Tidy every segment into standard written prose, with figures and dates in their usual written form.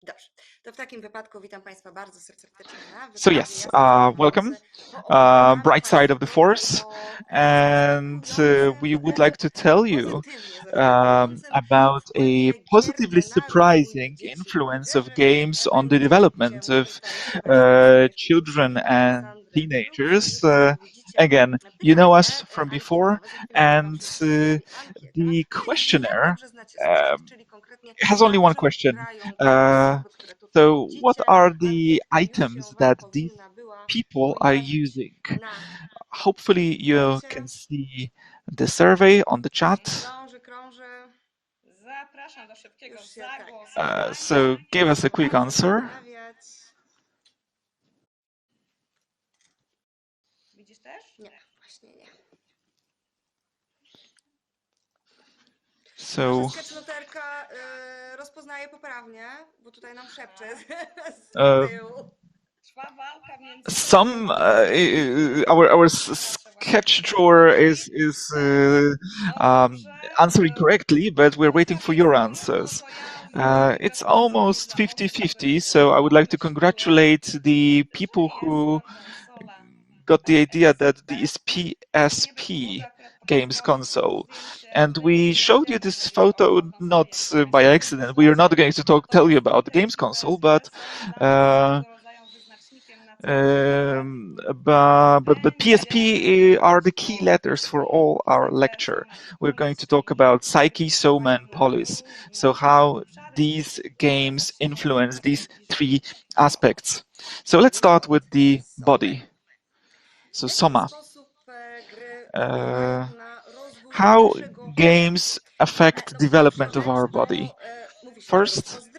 Dobrze. To w takim wypadku witam Państwa bardzo serdecznie na So yes, welcome, bright side of the force, and we would like to tell you about a positively surprising influence of games on the development of children and teenagers. Again, you know us from before, and the questionnaire has only one question. So what are the items that these people are using? Hopefully you can see the survey on the chat. So give us a quick answer. So rozpoznaje poprawnie, bo tutaj nam szepcze. Some our sketch drawer is answering correctly, but we're waiting for your answers. It's almost 50-50, so I would like to congratulate the people who got the idea that this PSP games console. And we showed you this photo not by accident. We are not going to tell you about the games console, but PSP are the key letters for all our lecture. We're going to talk about psyche, soma, and polis. So how these games influence these three aspects. So let's start with the body. So soma. How games affect development of our body. First,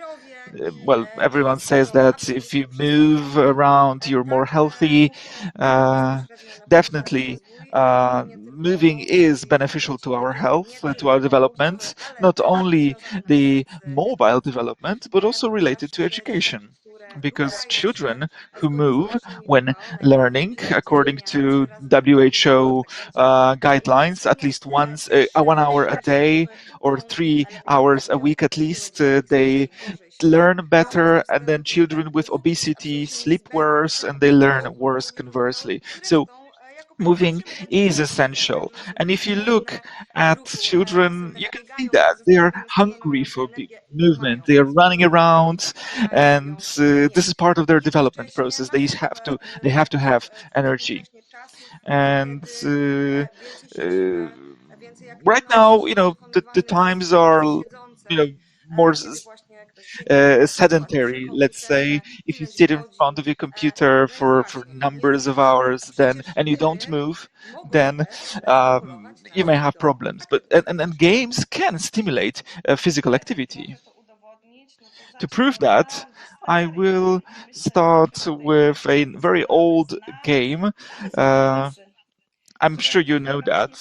well, everyone says that if you move around, you're more healthy. Definitely, moving is beneficial to our health, to our development, not only the mobile development, but also related to education. Because children who move when learning, according to WHO guidelines, at least once 1 hour a day or 3 hours a week at least, they learn better, and then children with obesity sleep worse and they learn worse conversely. So moving is essential. And if you look at children, you can see that they are hungry for big movement. They are running around, and this is part of their development process. They have to have energy. And right now, the times are, more sedentary, let's say. If you sit in front of your computer for numbers of hours, and you don't move, then you may have problems. But and games can stimulate physical activity. To prove that, I will start with a very old game. I'm sure you know that.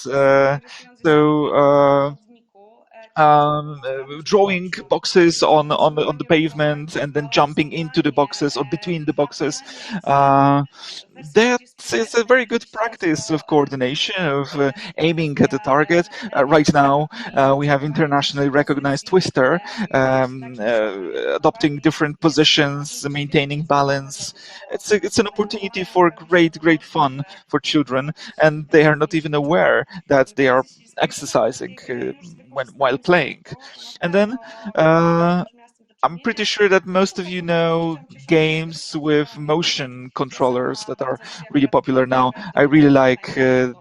Drawing boxes on the pavement and then jumping into the boxes or between the boxes. That is a very good practice of coordination, of aiming at the target. Right now, we have internationally recognized Twister, adopting different positions, maintaining balance. It's an opportunity for great fun for children, and they are not even aware that they are exercising while playing. And then I'm pretty sure that most of you know games with motion controllers that are really popular now. I really like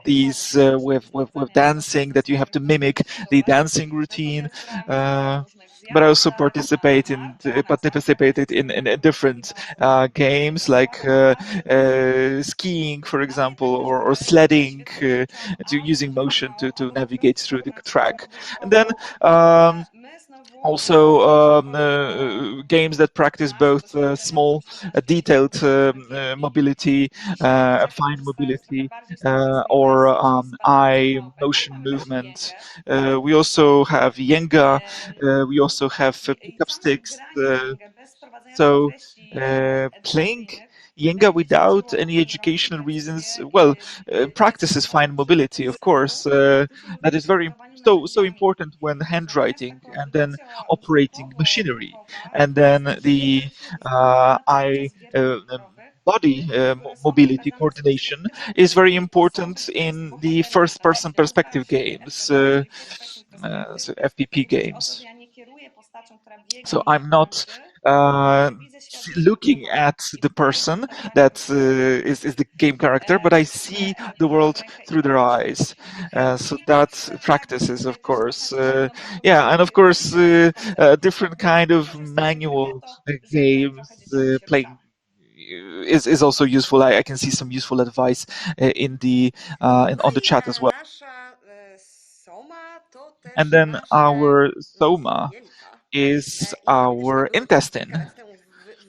these with dancing, that you have to mimic the dancing routine. But I also participated in different games like skiing, for example, or sledding, using motion to navigate through the track. And then also games that practice both small, detailed mobility, fine mobility, or eye motion movement. We also have Jenga. We also have pickup sticks. So playing Jenga without any educational reasons, well, practices fine mobility, of course. That is very important so important when handwriting and then operating machinery, and then the eye. Body mobility coordination is very important in the first person perspective games, so FPP games. So I'm not uh, looking at the person that is the game character, but I see the world through their eyes. So that practices, of course. Yeah, and of course, different kind of manual games playing is also useful. I can see some useful advice in the on the chat as well. nasza soma to And też then nasze our soma jelita. is I gdybyś our tego kilka intestine. lat temu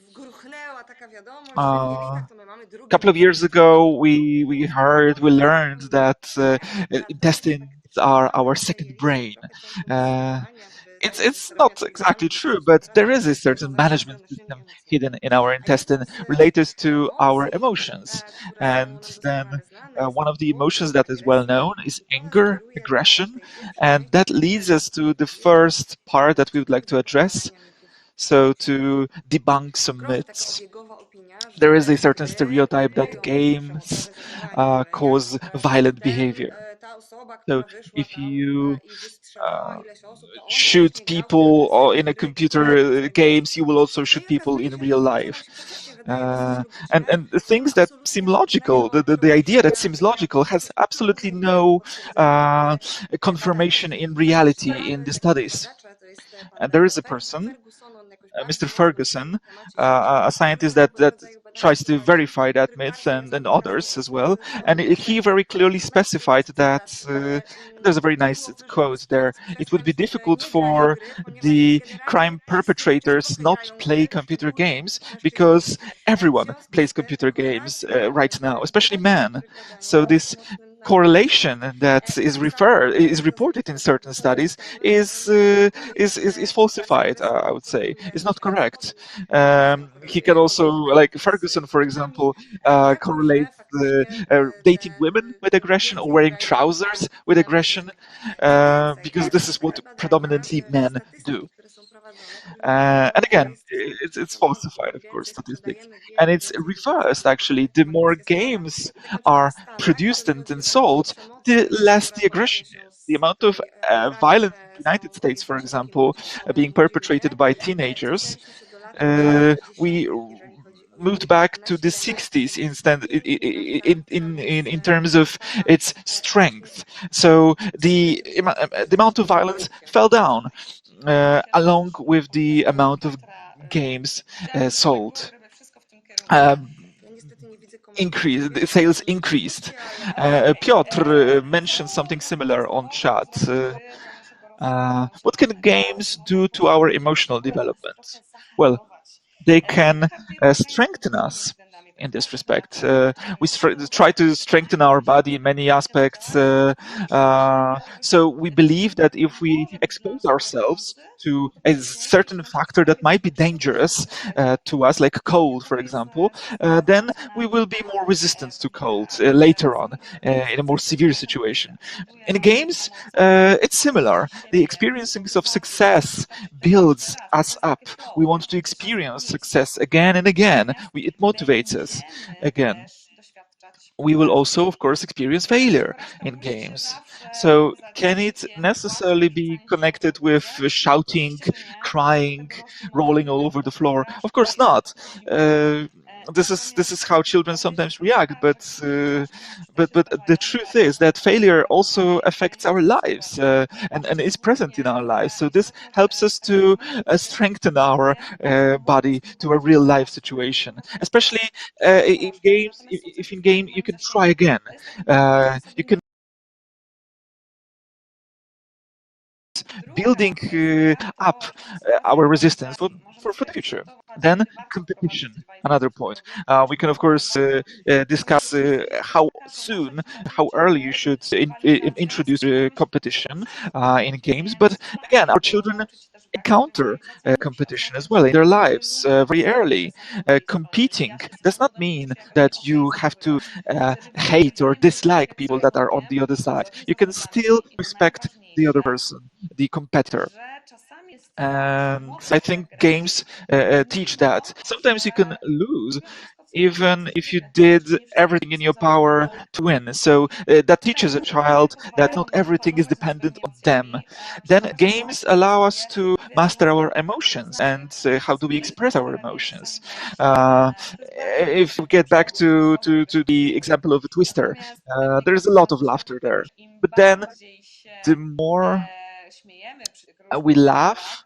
wgruchnęła taka wiadomość, że w A jelitach to my mamy drugie couple of years myślenie. ago, we learned that intestines are our Nasze second jelita brain. trochę są Uh, podsumowani jakby it's zainteresowania not tymi exactly zadaniami true, but psychicznymi, there is a certain kierowane w management stronę silnej system emocji. hidden in our A jedna intestine z related to our emocji, emotions. które są And then doskonale znane, jest one of the lęk emotions i that is well agresja. known is I to nas anger, kieruje do aggression, tej pierwszej and części that leads naszego us to the życia, first part that we would like to czyli do address. pokonania mitów So psychicznych. to debunk some Krąży taka myths. obiegowa opinia, There is że a certain gry stereotype that powodują games przemocowe zachowania, że jak cause violent ten, behavior. ta osoba, So która wyszła if tam you i wystrzelała uh, ileś osób, to ona shoot właśnie gra w te people or agresywne in a gry computer games, you will also shoot i people okazuje in się, real że to nam life. się faktycznie wydaje dosyć And logiczne, the things that seem absolutnie logical, zajęło the całe idea that świat seems logical has absolutely próby no potwierdzenia badań confirmation in reality in znany the taki studies. badacz, to jest pan And there is Dr. a person, Ferguson, on jakoś Mr. bardzo mocno w Ferguson, tym temacie się wyżył a i scientist dokonał that różnego rodzaju badań tries to przekonawczych, verify w that których myth, właśnie jasno and pokazał, others o as co well. chodzi, And he very clearly właśnie specified that że there's a very nice chodziło o to, żeby quote there. It would be przesłać, że difficult nie grali w for gry, ponieważ the generalnie crime perpetrators mężczyźni not grają w play gry, computer głównie games mężczyźni. because W everyone związku plays z tym computer games korelacja right now, especially wychodzi z men. wykładania So dosyć this mocnym naukowcem. correlation that is reported in certain studies is falsified. I would say is not correct. He can also, like Ferguson, for example, Jako że correlates faktycznie dating te women with aggression or więcej wearing oddają trousers with aggression, więcej because this is what badania predominantly i men do. statystyki, które są prowadzone, pokazują, And że again, jest it's no, falsified, im of course, więcej statistics. sprzedajemy And gier, im it's więcej gier reversed, actually. The more informacje składa games tego typu are skalę, produced jeżeli and chodzi o ilość sold, the przemocy, less która the wiąże aggression się is. The z amount of takimi aferami, violence in że the United są States, for stosunki example, młodzieżowe being i gry, perpetrated by teenagers, cofnęliśmy się do lat 30., we 50., jeżeli chodzi o moved back to the nasilenie 60s instead przemocy in terms of its strength. So the amount of violence fell down along with the amount of games sold. Ja niestety nie widzę Increased, komentarzy, the więc sales może increased. powtórzycie, ale Piotr mentioned something similar on chat. What can games do to our emotional development? Well, they can strengthen us in this respect. We try to strengthen our body in many aspects. So we believe that if we expose ourselves to a certain factor that might be dangerous to us, like cold, for example, then we will be more resistant to cold later on in a more severe situation. In games, it's similar. The experiencing of success builds us up. We want to experience success again and again. It motivates us again. We will also, of course, experience failure in games. So, can it necessarily be connected with shouting, crying, rolling all over the floor? Of course not. Uh, this is how children sometimes react, but the truth is that failure also affects our lives and is present in our lives. So this helps us to strengthen our body to a real life situation, especially in games. If in game you can try again, you can building up our resistance for the future. Then competition, another point. We can of course discuss how soon, how early you should introduce competition in games. But again, our children encounter competition as well in their lives very early. Competing does not mean that you have to hate or dislike people that are on the other side. You can still respect the other person, the competitor. And I think games teach that. Sometimes you can lose even if you did everything in your power to win. So that teaches a child that not everything is dependent on them. Then games allow us to master our emotions and how do we express our emotions. If we get back to the example of a twister, there's a lot of laughter there. But then the more we laugh,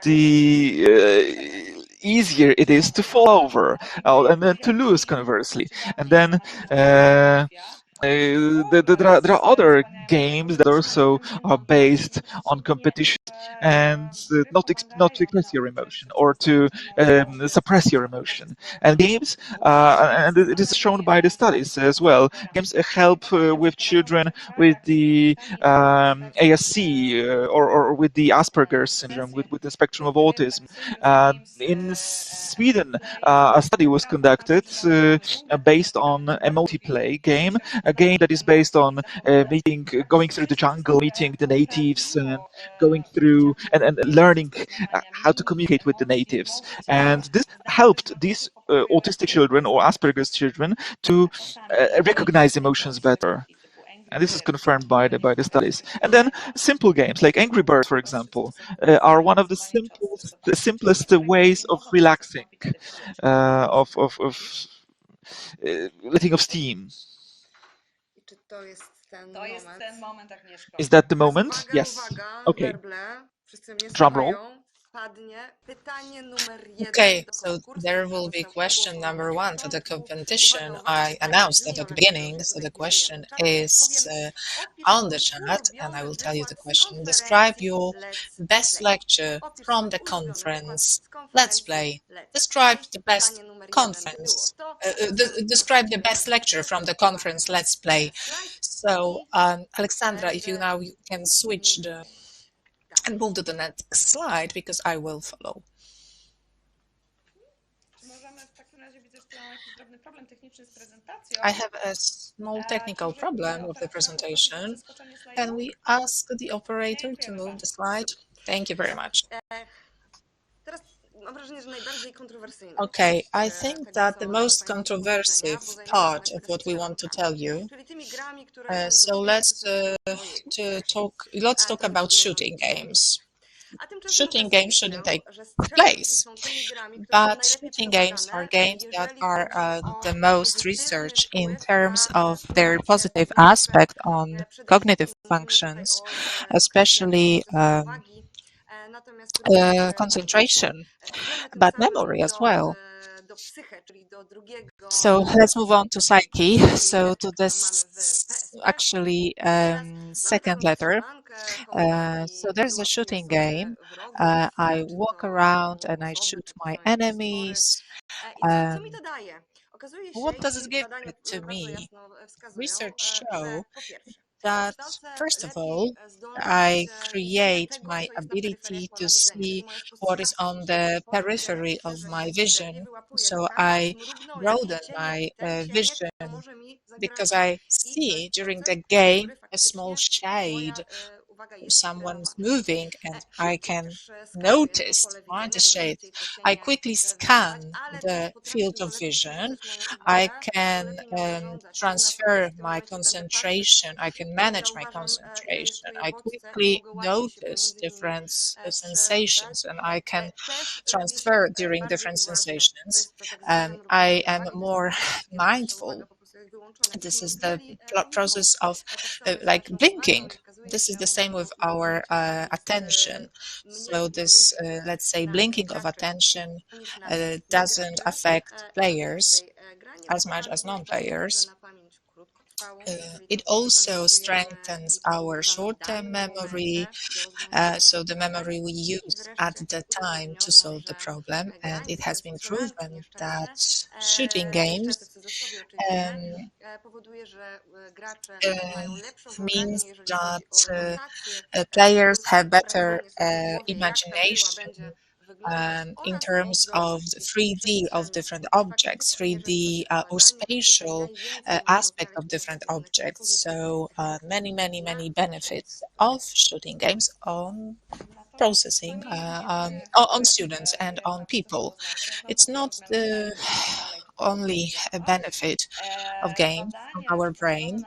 the easier it is to fall over and then to lose conversely. And then there are other games that also are based on competition and not to express your emotion or to suppress your emotion. And games, and it is shown by the studies as well, games help with children with the ASC or with the Asperger's syndrome, with the spectrum of autism. In Sweden, a study was conducted based on a multiplayer game, a game that is based on going through the jungle, meeting the natives, and going through and learning how to communicate with the natives. And this helped these autistic children or Asperger's children to recognize emotions better. And this is confirmed by the studies. And then simple games like Angry Birds, for example, are one of the simplest ways of relaxing, of letting off steam. Is that the moment? Yes. Okay. Drum roll. Okay, so there will be question number one for the competition. I announced at the beginning, so the question is on the chat, and I will tell you the question. Describe your best lecture from the conference. Let's play. Describe the best conference. Describe the best lecture from the conference. Let's play. So, Alexandra, if you now can switch and move to the next slide because I will follow. I have a small technical problem with the presentation. Can we ask the operator to move the slide? Thank you very much. Okay, I think that the most controversial part of what we want to tell you. So let's talk about shooting games. Shooting games shouldn't take place, but shooting games are games that are the most researched in terms of their positive aspect on cognitive functions, especially concentration, but memory as well. So let's move on to psyche. So to this actually second letter. So there's a shooting game. I walk around and I shoot my enemies. What does it give to me? Research show that, first of all, I create my ability to see what is on the periphery of my vision. So I broaden my vision because I see during the game a small shade. Someone's moving and I can notice find the shade. I quickly scan the field of vision. I can transfer my concentration. I can manage my concentration. I quickly notice different sensations and I can transfer during different sensations. I am more mindful. This is the process of like blinking. This is the same with our attention. So this, let's say, blinking of attention doesn't affect players as much as non-players. It also strengthens our short-term memory, so the memory we use at the time to solve the problem. And it has been proven that shooting games um, means that players have better imagination in terms of the 3D of different objects, 3D or spatial aspect of different objects. So many benefits of shooting games on processing on students and on people. It's not the only benefit of games on our brain.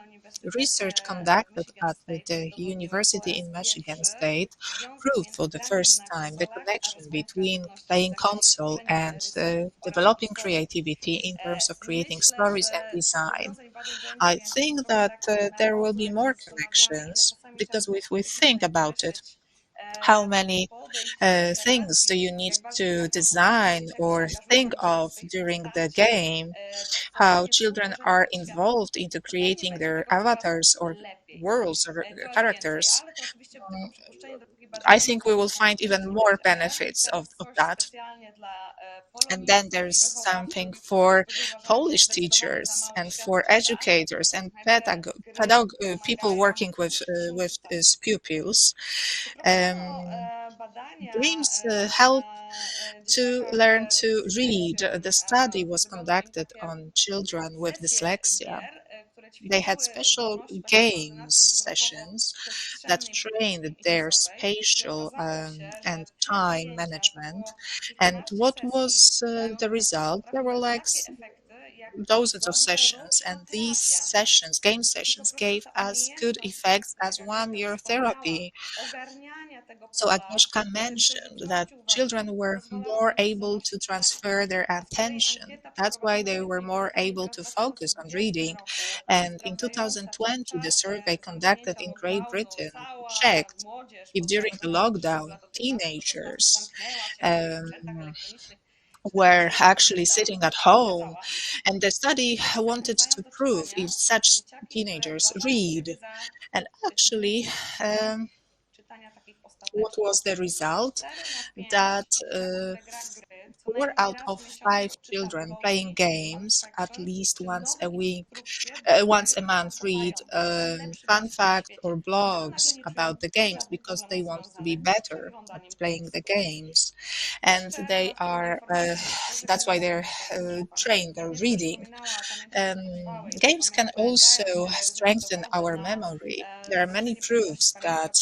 Research conducted at the University in Michigan State proved for the first time the connection between playing console and developing creativity in terms of creating stories and design. I think that there will be more connections because if we think about it, how many things do you need to design or think of during the game? How children are involved into creating their avatars or worlds or characters. Mm, I think we will find even more benefits of that. And then there's something for Polish teachers and for educators and people working with pupils. Um, Games help to learn to read. The study was conducted on children with dyslexia. They had special games sessions that trained their spatial and time management. And what was the result? There were like dozens of sessions, and these sessions, game sessions, gave as good effects as 1 year therapy. So Agnieszka mentioned that children were more able to transfer their attention. That's why they were more able to focus on reading. And in 2020, the survey conducted in Great Britain checked if during the lockdown, teenagers um, were actually sitting at home. And the study wanted to prove if such teenagers read. And actually, um, what was the result? That 4 out of 5 children playing games at least once a week, once a month, read fun facts or blogs about the games because they want to be better at playing the games, and they are that's why they're trained, they're reading. Games can also strengthen our memory. There are many proofs that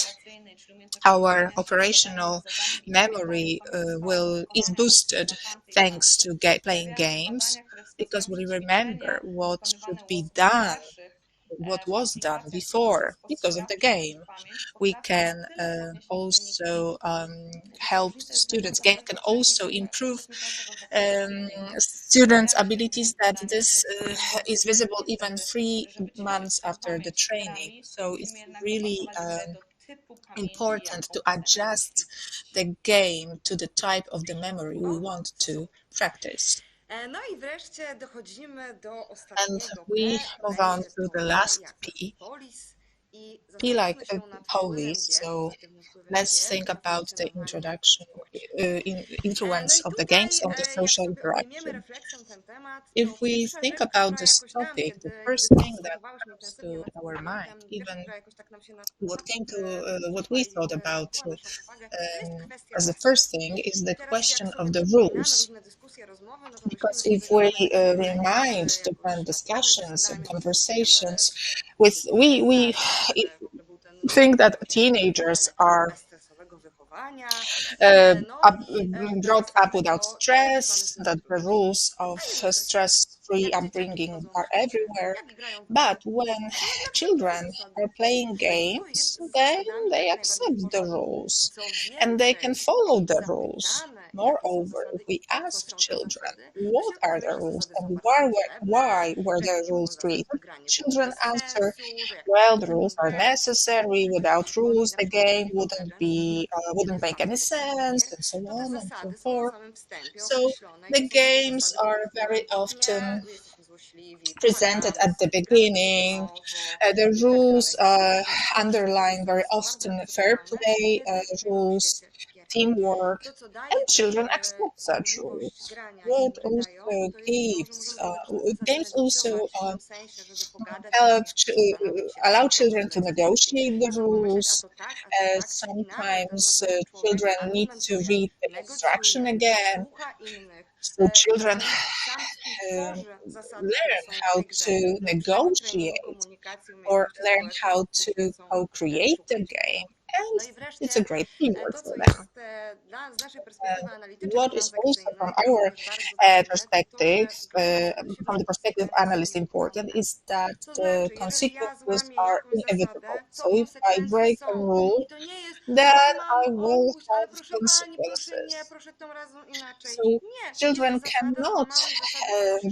our operational memory will is boosted thanks to playing games because we remember what should be done, what was done before because of the game. We can also help students. Game can also improve students' abilities that this is visible even 3 months after the training. So it's really important to adjust the game to the type of the memory we want to practice. No i wreszcie dochodzimy do And ostatniego we P. move P on się to the znowu last jak P. polis i P like zastanówmy się nad wpływem police. gier, So pozytywnym wpływem let's gier think na about the funkcjonowanie introduction, społeczne. No influence i of the games tutaj, on the jak social sobie ujmiemy interaction. refleksją ten temat, to If we pierwsza think rzecz, about która this jakoś tam, topic, the kiedy first thing that dyskutowałyśmy comes intensywnie to nad tym our mind, tematem, pierwsza, even która jakoś tak nam się what came to what we narzuciła thought i about zwróciła naszą uwagę, to jest kwestia as the zasad. first thing, is the I teraz jak question of sobie the przypominamy rules. różne dyskusje, rozmowy, no to myślimy Because if sobie, że we mamy takie podejście, remind że jakoś different na polis discussions and dajmy dzieciom conversations, wiele with we żeby w ogóle był ten think that teenagers element are bezstresowego wychowania. No up, i brought wobec up without tego to mamy stress, that the rules of fajny okres czasu, stress-free jak dzieciaki upbringing wchodzą w are życie, everywhere. jak grają w But gry. when Dlaczego children zasady? are playing Wszystko games, jest z then zasadami they jak najbardziej w accept the porządku. rules Co and they can więcej, follow the rules. zapytamy, jakie są Moreover, if zasady we i po co ask są te children zasady, to what się are okazuje, the że rules zasady są and bardzo potrzebne, why were że jak the dzieci mogą rules zacząć created, granie było children bez answer, sensu, że jak well, mają the rules are grę, necessary. Without oni rules, na the przykład game mieli ochotę wouldn't make trwać any w poprzednich gier, sense, and so to te on and so zasady są na forth. samym wstępie So określone i the to są takie games zasady pod are very tytułem nie, often my jesteśmy presented at the beginning. The rules underline very often fair play rules, teamwork, and children accept such rules. What also gives games also help allow children to negotiate the rules. Sometimes children need to read the instruction again, so children learn how to negotiate or learn how to co-create the game, and it's a great teamwork for them. What is also from our perspective, from the perspective of analysts, important is that the consequences are inevitable. So if I break a rule, then I will have consequences. So children cannot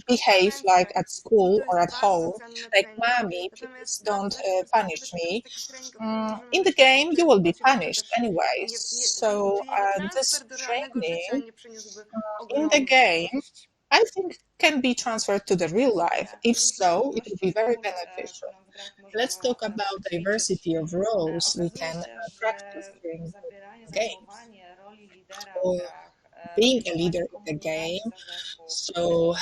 behave like at school or at home, like, "Mommy, please don't punish me." In the game, you will be punished anyway. So this training in the game, I think, can be transferred to the real life. If so, it would be very beneficial. Let's talk about diversity of roles we can practice during games. Or being a leader in the game, so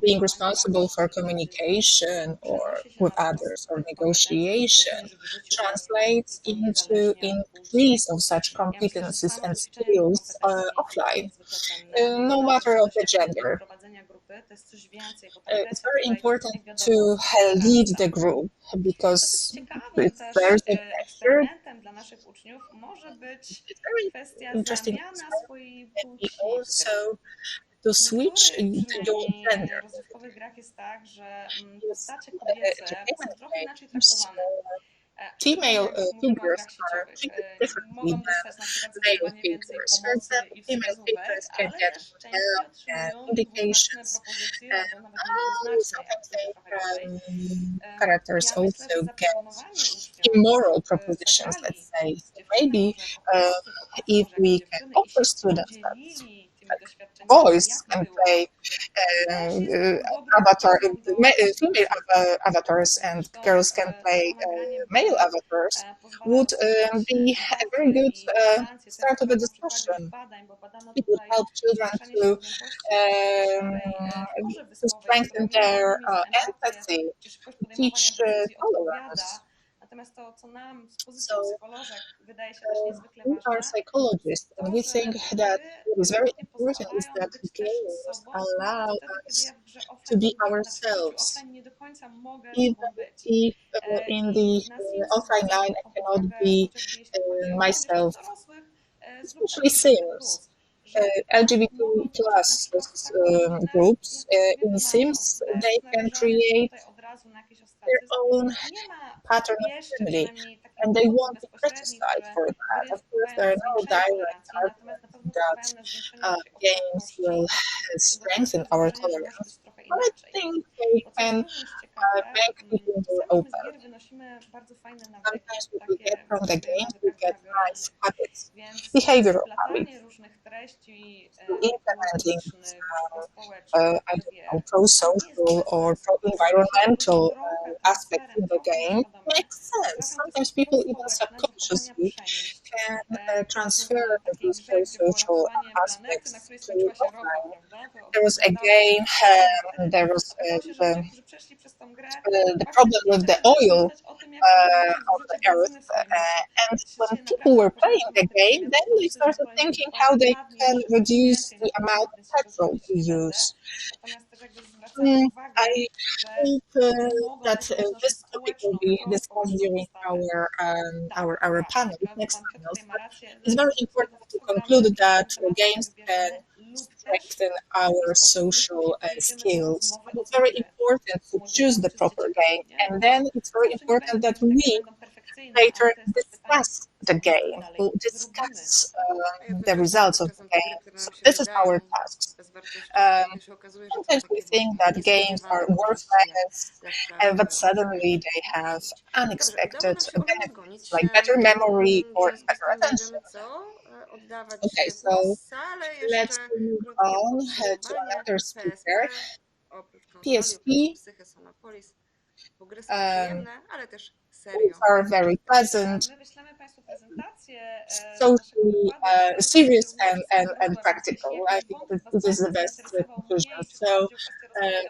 being responsible for communication or with others or negotiation translates into increase of such competencies and skills offline, no matter of the gender. It's very important to lead the group because it's there's a pressure. It's very interesting and also to switch to your gender. Games, female figures are treated differently than male figures. For example, female figures can get help and indications. Sometimes characters also get immoral propositions, let's say. So maybe if we can offer students that boys can play female avatars and girls can play male avatars, would be a very good start of a discussion. It would help children to strengthen their empathy, to teach tolerance. So we are psychologists, and we think that what is very important is that games allow us to be ourselves. Even if in the offline line I cannot be myself, especially Sims. LGBT plus groups in Sims, they can create their own pattern of family, and they won't be criticized for that. Of course, there are no direct arguments that games will strengthen our tolerance, but I think they can make people more open. Sometimes what we get from the games, we get nice habits, behavioral habits. Implementing I don't know, pro-social or pro-environmental aspects in the game makes sense. Sometimes people even subconsciously can transfer these pro-social aspects to offline. There was a game, there was the problem with the oil of the earth, and when people were playing the game, then they started thinking how they can reduce the amount of petrol we use. I hope that this topic will be discussed during our panel, next panels. But it's very important to conclude that games can strengthen our social skills. And it's very important to choose the proper game, and then it's very important that we later discuss the game, we'll discuss the results of the game. So this is our task. Sometimes we think that games are worthless, but suddenly they have unexpected benefits, like better memory or better attention. Okay, so let's move on to another speaker. PSP are very pleasant, socially serious and practical. I think that this is the best conclusion. So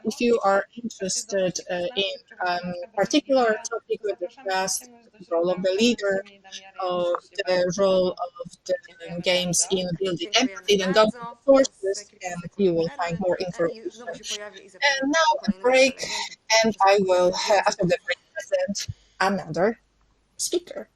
if you are interested in particular topic we discussed, the role of the leader, of the role of the games in building empathy, then go to the sources and you will find more information. And now a break, and I will, after the break, present another speaker.